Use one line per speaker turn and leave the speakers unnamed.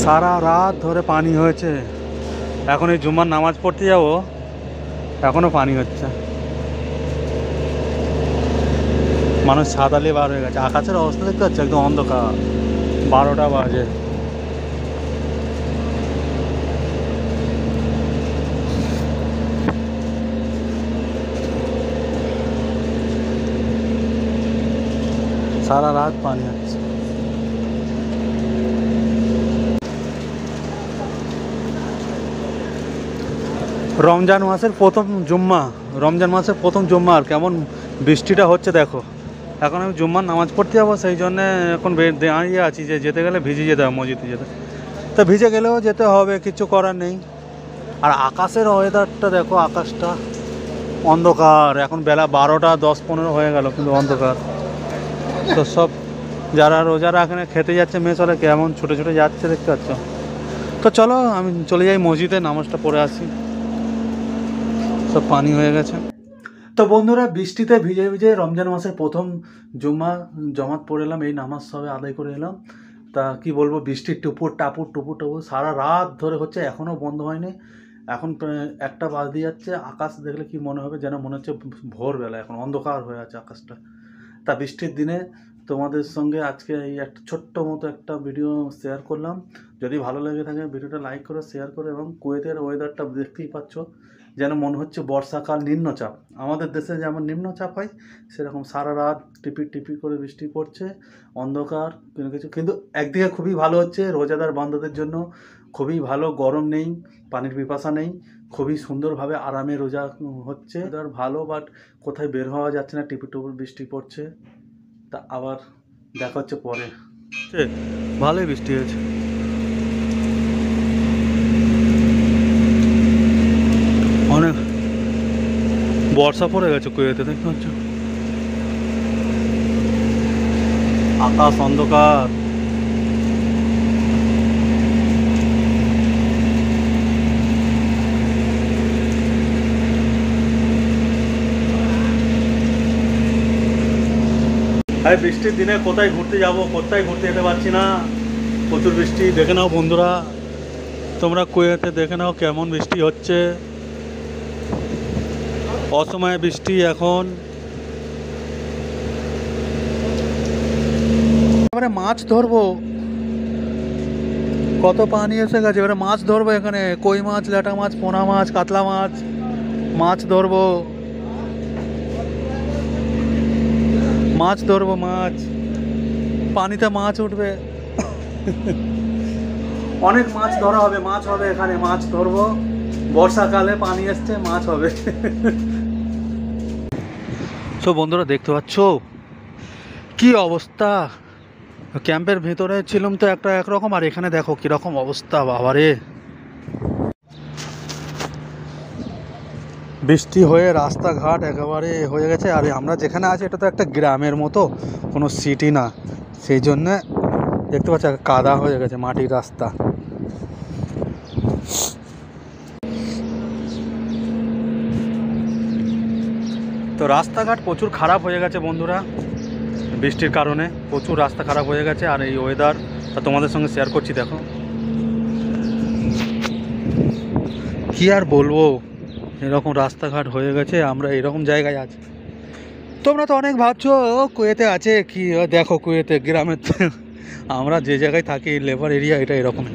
সারা রাত ধরে পানি হয়েছে। এখন এই জুম্মার নামাজ পড়তে যাবো, এখনো পানি হচ্ছে। মানুষ ছাতা নিয়ে বার হয়ে গেছে। আকাশের অবস্থা দেখতে পাচ্ছি, একদম অন্ধকার। 12টা বাজে। সারা রাত পানি হচ্ছে। রমজান মাসের প্রথম জুম্মা, রমজান মাসের প্রথম জুম্মা, আর কেমন বৃষ্টিটা হচ্ছে দেখো। এখন আমি জুম্মার নামাজ পড়তে যাবো, সেই জন্যে এখন দাঁড়িয়ে আছি যে যেতে গেলে ভিজে যেতে হবে, মসজিদে যেতে। তা ভিজে গেলেও যেতে হবে, কিছু করার নেই। আর আকাশের ওয়েদারটা দেখো, আকাশটা অন্ধকার। এখন বেলা 12টা 10-15 হয়ে গেল, কিন্তু অন্ধকার। তো সব যারা রোজারা এখানে খেতে যাচ্ছে মেসরে, কেমন ছুটে ছুটে যাচ্ছে দেখতে পাচ্ছ। তো চলো আমি চলে যাই মসজিদে, নামাজটা পড়ে আসি। সব পানি হয়ে গেছে। তো বন্ধুরা, বৃষ্টিতে ভিজে ভিজে রমজান মাসের প্রথম জমাত পড়ে এলাম, এই নামাজ সবে আদায় করে এলাম। তা কি বলবো, বৃষ্টির টুপুর টাপুর টুপুর টুপুর সারা রাত ধরে হচ্ছে, এখনও বন্ধ হয়নি। এখন 1টা বাজতে যাচ্ছে। আকাশ দেখলে কি মনে হবে, যেন মনে হচ্ছে ভোরবেলা, এখন অন্ধকার হয়ে আছে আকাশটা। তা বৃষ্টির দিনে তোমাদের সঙ্গে আজকে এই একটা ছোট্ট মতো একটা ভিডিও শেয়ার করলাম। যদি ভালো লেগে থাকে ভিডিওটা লাইক করো, শেয়ার করো। এবং কুয়েতের ওয়েদারটা দেখতেই পাচ্ছ, যেন মনে হচ্ছে বর্ষাকাল, নিম্নচাপ। আমাদের দেশে যেমন নিম্নচাপ হয়, সেরকম সারা রাত টিপি টিপি করে বৃষ্টি পড়ছে, অন্ধকার কোনো কিছু। কিন্তু একদিকে খুবই ভালো হচ্ছে, রোজাদার বান্ধবদের জন্য খুবই ভালো, গরম নেই, পানির পিপাসা নেই, খুবই সুন্দরভাবে আরামে রোজা হচ্ছে। আর ভালো, বাট কোথায় বের হওয়া যাচ্ছে না, টিপি টুপি বৃষ্টি পড়ছে। তা আবার দেখা হচ্ছে পরে। ভালোই বৃষ্টি হয়েছে। অনেক বর্ষা পড়ে গেছে কুয়েতে, দেখতে পাচ্ছ। আকাশ অন্ধকার। এই বৃষ্টির দিনে কোথায় ঘুরতে যাব, কোথায় ঘুরতে যেতে পারছি না, প্রচুর বৃষ্টি। দেখে নাও বন্ধুরা, তোমরা কুয়েতে দেখে নাও কেমন বৃষ্টি হচ্ছে। অসময়ে বৃষ্টি এখন। এবারে মাছ ধরবো, কত পানি এসে গেছে। এবারে মাছ ধরবো এখানে, কই মাছ, ল্যাটা মাছ, পোনা মাছ, কাতলা মাছ, মাছ ধরবো, মাছ ধরবো, মাছ। পানিতে মাছ উঠবে, অনেক মাছ ধরা হবে, মাছ হবে এখানে, মাছ ধরবো। বর্ষাকালে পানি এসছে, মাছ হবে। তো বন্ধুরা দেখতে পাচ্ছ কি অবস্থা। ক্যাম্পের ভেতরে ছিলাম তো একটা একরকম, আর এখানে দেখো কিরকম অবস্থা, বাবারে। বৃষ্টি হয়ে রাস্তাঘাট একেবারে হয়ে গেছে। আর আমরা যেখানে আছি এটা তো একটা গ্রামের মতো, কোনো সিটি না, সেই জন্যে দেখতে পাচ্ছি কাদা হয়ে গেছে, মাটির রাস্তা। তো রাস্তাঘাট প্রচুর খারাপ হয়ে গেছে বন্ধুরা, বৃষ্টির কারণে প্রচুর রাস্তা খারাপ হয়ে গেছে। আর এই ওয়েদার তোমাদের সঙ্গে শেয়ার করছি, দেখো কি আর বলবো, এরকম রাস্তাঘাট হয়ে গেছে। আমরা এরকম জায়গায় আছি। তোমরা তো অনেক ভাবছো ও কুয়েতে আছে কি, দেখো কুয়েতে গ্রামের, আমরা যে জায়গায় থাকি লেবার এরিয়া, এটা এরকমই।